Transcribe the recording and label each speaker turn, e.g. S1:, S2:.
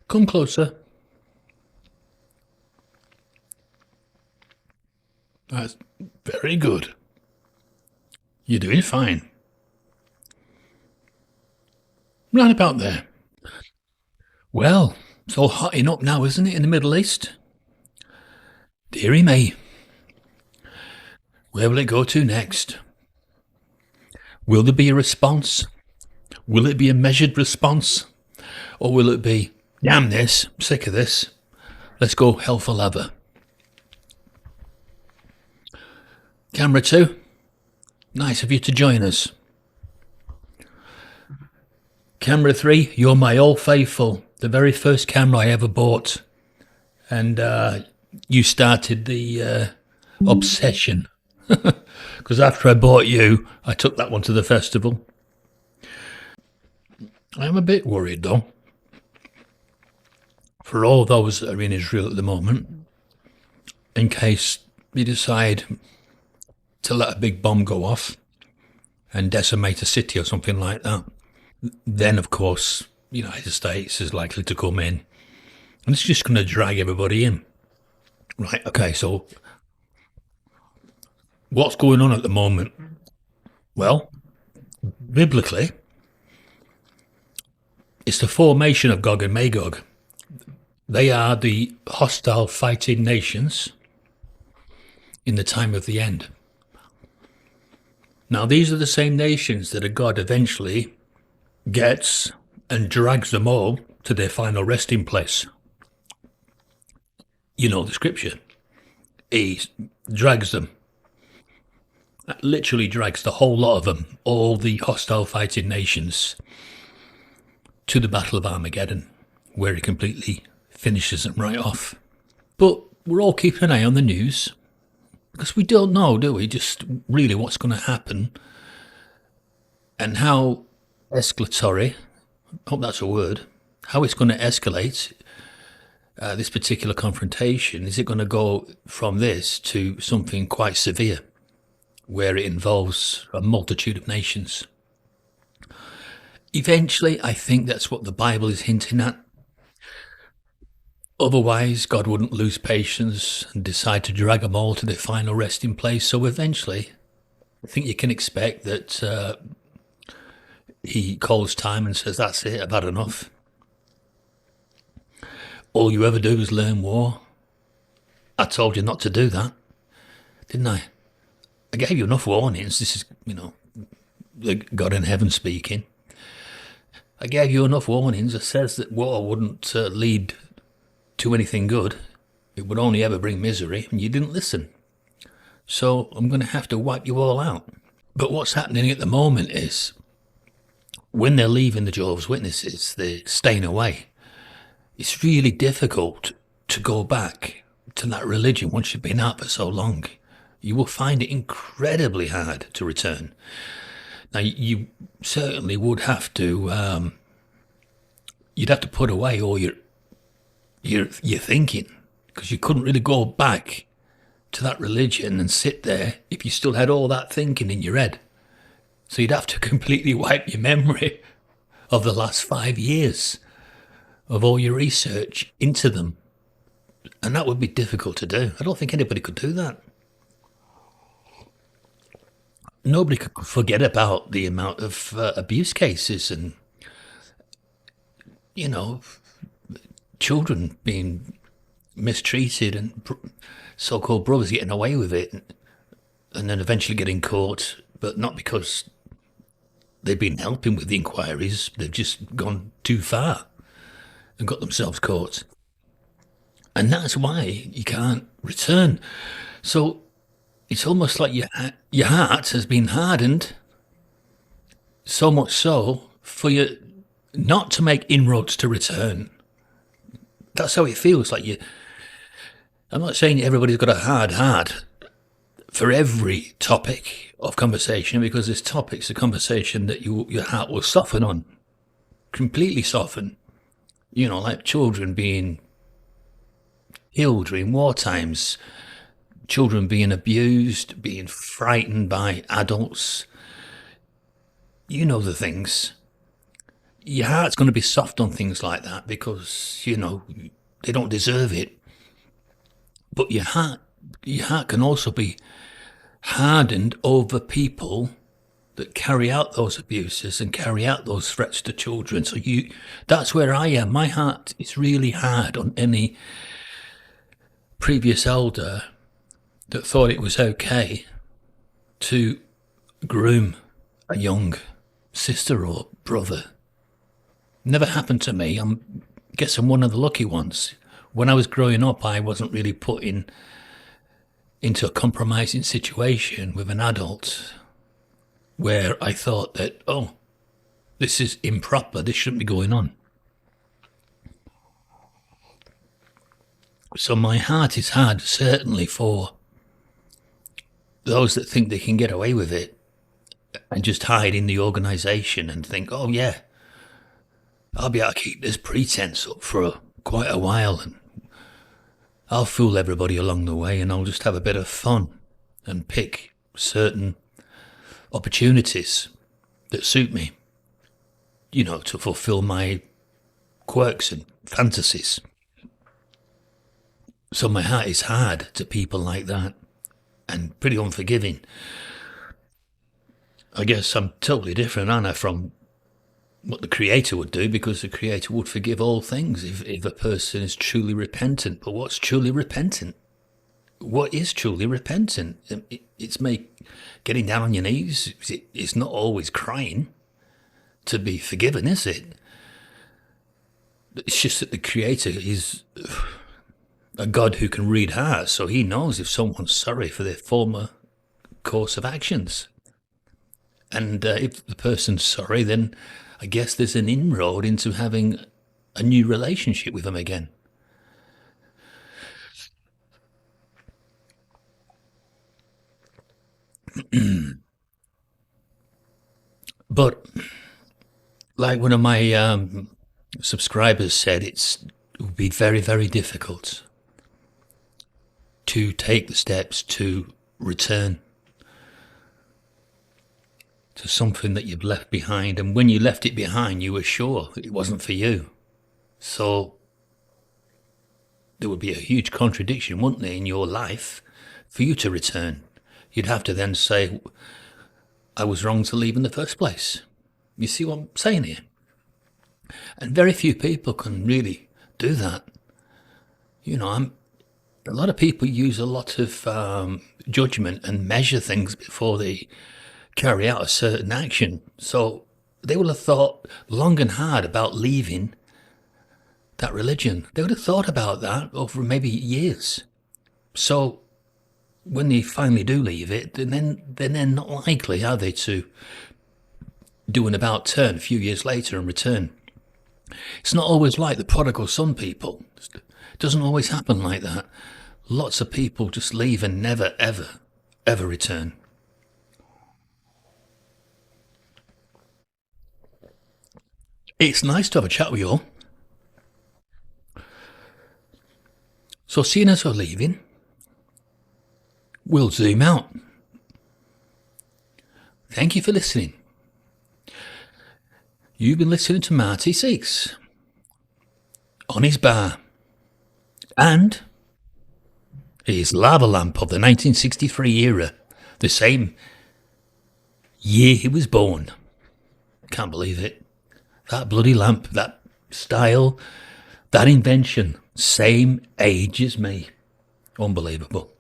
S1: Come closer. That's very good. You're doing fine. Right about there. Well, it's all hotting up now, isn't it, in the Middle East? Deary me. Where will it go to next? Will there be a response? Will it be a measured response? Or will it be, damn this, sick of this, let's go hell for leather? Camera 2, nice of you to join us. Camera 3, you're my old faithful, the very first camera I ever bought. And you started the obsession. Because after I bought you, I took that one to the festival. I'm a bit worried though. For all those that are in Israel at the moment, in case they decide to let a big bomb go off and decimate a city or something like that, then of course the United States is likely to come in and it's just going to drag everybody in. Right, okay, so what's going on at the moment? Well, biblically, it's the formation of Gog and Magog. They are the hostile fighting nations in the time of the end. Now, these are the same nations that God eventually gets and drags them all to their final resting place. You know the scripture. He drags them, literally drags the whole lot of them, all the hostile fighting nations, to the Battle of Armageddon, where he completely finishes them right off. But we're all keeping an eye on the news, because we don't know, do we, just really what's going to happen and how escalatory, I hope that's a word, how it's going to escalate this particular confrontation. Is it going to go from this to something quite severe, where it involves a multitude of nations? Eventually, I think that's what the Bible is hinting at. Otherwise, God wouldn't lose patience and decide to drag them all to their final resting place. So eventually, I think you can expect that he calls time and says, that's it, I've had enough. All you ever do is learn war. I told you not to do that, didn't I? I gave you enough warnings. This is, the God in heaven speaking. I gave you enough warnings. It says that war wouldn't lead to anything good. It would only ever bring misery, and you didn't listen. So I'm going to have to wipe you all out. But what's happening at the moment is, when they're leaving the Jehovah's Witnesses, they're staying away. It's really difficult to go back to that religion once you've been out for so long. You will find it incredibly hard to return. Now, you certainly would have to, you'd have to put away all your thinking, because you couldn't really go back to that religion and sit there if you still had all that thinking in your head. So you'd have to completely wipe your memory of the last 5 years of all your research into them. And that would be difficult to do. I don't think anybody could do that. Nobody could forget about the amount of abuse cases and, children being mistreated and so-called brothers getting away with it and then eventually getting caught, but not because they've been helping with the inquiries. They've just gone too far and got themselves caught. And that's why you can't return. So it's almost like your heart has been hardened, so much so for you not to make inroads to return. That's how it feels like you. I'm not saying everybody's got a hard heart for every topic of conversation, because there's topics of conversation that your heart will soften on, completely soften. Like children being killed during war times, children being abused, being frightened by adults. You know the things. your heart's going to be soft on things like that because, you know, they don't deserve it. But your heart can also be hardened over people that carry out those abuses and carry out those threats to children. So that's where I am. My heart is really hard on any previous elder that thought it was okay to groom a young sister or brother. Never happened to me. I guess I'm one of the lucky ones. When I was growing up, I wasn't really put into a compromising situation with an adult where I thought that, oh, this is improper, this shouldn't be going on. So my heart is hard, certainly, for those that think they can get away with it and just hide in the organisation and think, oh yeah, I'll be able to keep this pretense up for quite a while and I'll fool everybody along the way and I'll just have a bit of fun and pick certain opportunities that suit me, you know, to fulfill my quirks and fantasies. So my heart is hard to people like that and pretty unforgiving. I guess I'm totally different, aren't I, from what the Creator would do, because the Creator would forgive all things if a person is truly repentant. But what's truly repentant? What is truly repentant? It's getting down on your knees. It's not always crying to be forgiven, is it? It's just that the Creator is a God who can read hearts, so he knows if someone's sorry for their former course of actions. And if the person's sorry, then I guess there's an inroad into having a new relationship with them again. But like one of my subscribers said, it would be very, very difficult to take the steps to return to something that you've left behind. And when you left it behind, you were sure it wasn't for you. So there would be a huge contradiction, wouldn't there, in your life for you to return. You'd have to then say, I was wrong to leave in the first place. You see what I'm saying here? And very few people can really do that. You know, a lot of people use a lot of judgment and measure things before they carry out a certain action. So they will have thought long and hard about leaving that religion. They would have thought about that over maybe years. So when they finally do leave it, then they're not likely, are they, to do an about turn a few years later and return. It's not always like the prodigal son people. It doesn't always happen like that. Lots of people just leave and never, ever, ever return. It's nice to have a chat with you all. So seeing as we're leaving, we'll zoom out. Thank you for listening. You've been listening to Marty Seeks on his bar and his lava lamp of the 1963 era, the same year he was born. Can't believe it. That bloody lamp, that style, that invention, same age as me. Unbelievable.